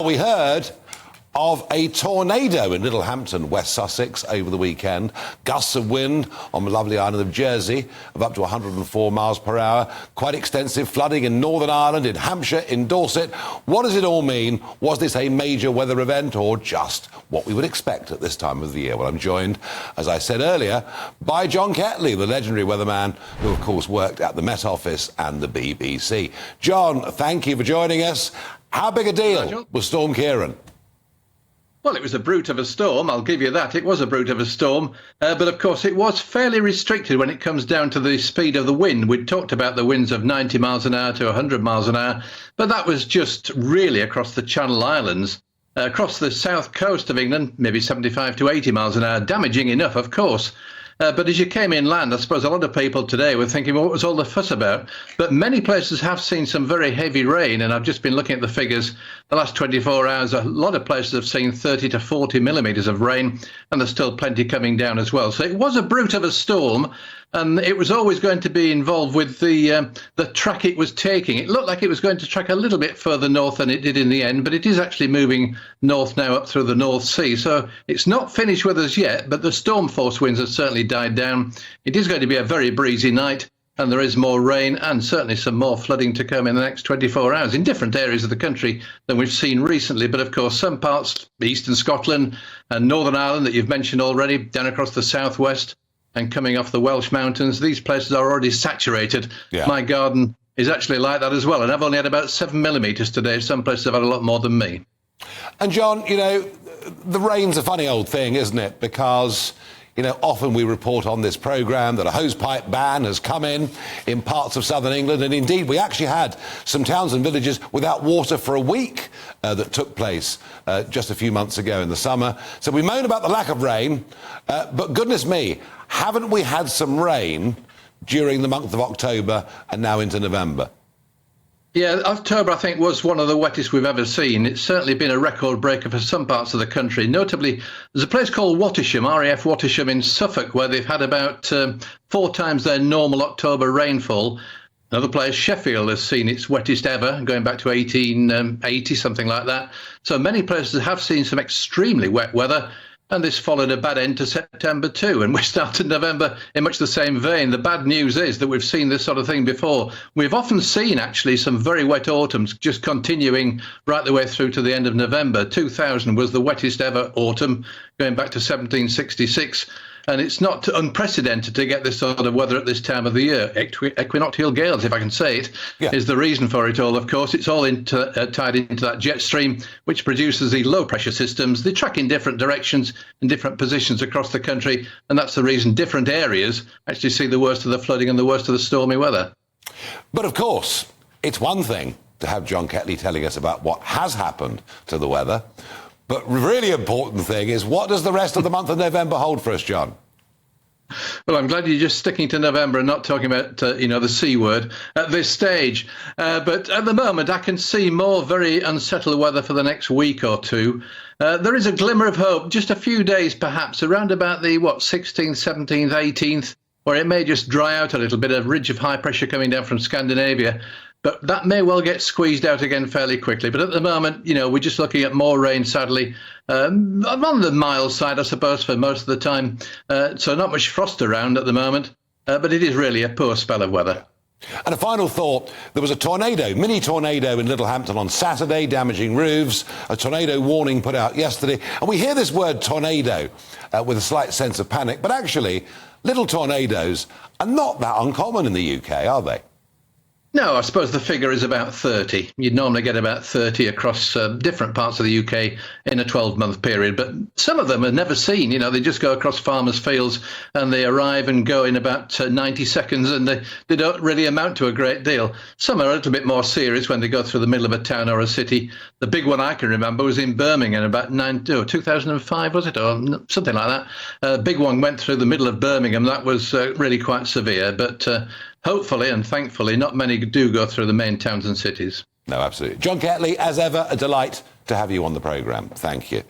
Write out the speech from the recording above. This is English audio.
we heard of a tornado in Littlehampton, West Sussex, over the weekend. Gusts of wind on the lovely island of Jersey of up to 104 miles per hour. Quite extensive flooding in Northern Ireland, in Hampshire, in Dorset. What does it all mean? Was this a major weather event or just what we would expect at this time of the year? Well, I'm joined, as I said earlier, by John Kettley, the legendary weatherman who, of course, worked at the Met Office and the BBC. John, thank you for joining us. How big a deal was Storm Ciaran? Well, it was a brute of a storm, I'll give you that. It was a brute of a storm. But, of course, it was fairly restricted when it comes down to the speed of the wind. We'd talked about the winds of 90 miles an hour to 100 miles an hour, but that was just really across the Channel Islands. Across the south coast of England, maybe 75 to 80 miles an hour, damaging enough, of course. But as you came inland, I suppose a lot of people today were thinking, well, what was all the fuss about? But many places have seen some very heavy rain, and I've just been looking at the figures. The last 24 hours, a lot of places have seen 30 to 40 millimetres of rain, and there's still plenty coming down as well. So it was a brute of a storm, and it was always going to be involved with the track it was taking. It looked like it was going to track a little bit further north than it did in the end, but it is actually moving north now up through the North Sea. So it's not finished with us yet, but the storm force winds have certainly died down. It is going to be a very breezy night, and there is more rain and certainly some more flooding to come in the next 24 hours in different areas of the country than we've seen recently. But of course, some parts, eastern Scotland and Northern Ireland that you've mentioned already, down across the southwest and coming off the Welsh mountains, these places are already saturated. Yeah. My garden is actually like that as well, and I've only had about 7 millimetres today. Some places have had a lot more than me. And John, you know, the rain's a funny old thing, isn't it? Because, you know, often we report on this programme that a hosepipe ban has come in parts of southern England, and indeed we actually had some towns and villages without water for a week that took place just a few months ago in the summer. So we moan about the lack of rain, but goodness me, haven't we had some rain during the month of October and now into November? Yeah, October, I think, was one of the wettest we've ever seen. It's certainly been a record breaker for some parts of the country. Notably, there's a place called Wattisham, RAF Wattisham in Suffolk, where they've had about 4 times their normal October rainfall. Another place, Sheffield, has seen its wettest ever, going back to 1880, something like that. So many places have seen some extremely wet weather. And this followed a bad end to September too, and we started November in much the same vein. The bad news is that we've seen this sort of thing before. We've often seen actually some very wet autumns just continuing right the way through to the end of November. 2000 was the wettest ever autumn, going back to 1766. And it's not unprecedented to get this sort of weather at this time of the year. Equinoctial gales, if I can say it, is the reason for it all, of course. It's all tied into that jet stream, which produces the low-pressure systems. They track in different directions and different positions across the country, and that's the reason different areas actually see the worst of the flooding and the worst of the stormy weather. But, of course, it's one thing to have John Kettley telling us about what has happened to the weather. But the really important thing is, what does the rest of the month of November hold for us, John? Well, I'm glad you're just sticking to November and not talking about, the C word at this stage. But at the moment, I can see more very unsettled weather for the next week or two. There is a glimmer of hope, just a few days perhaps, around about the, 16th, 17th, 18th, where it may just dry out a little bit, a ridge of high pressure coming down from Scandinavia. But that may well get squeezed out again fairly quickly. But at the moment, we're just looking at more rain, sadly, on the mild side, I suppose, for most of the time. So not much frost around at the moment, but it is really a poor spell of weather. And a final thought, there was a mini tornado in Littlehampton on Saturday, damaging roofs, a tornado warning put out yesterday. And we hear this word tornado with a slight sense of panic, but actually, little tornadoes are not that uncommon in the UK, are they? No, I suppose the figure is about 30. You'd normally get about 30 across different parts of the UK in a 12-month period, but some of them are never seen. They just go across farmers' fields and they arrive and go in about 90 seconds, and they don't really amount to a great deal. Some are a little bit more serious when they go through the middle of a town or a city. The big one I can remember was in Birmingham about 2005, was it, or something like that. A big one went through the middle of Birmingham. That was really quite severe, but hopefully and thankfully, not many do go through the main towns and cities. No, absolutely. John Kettley, as ever, a delight to have you on the programme. Thank you.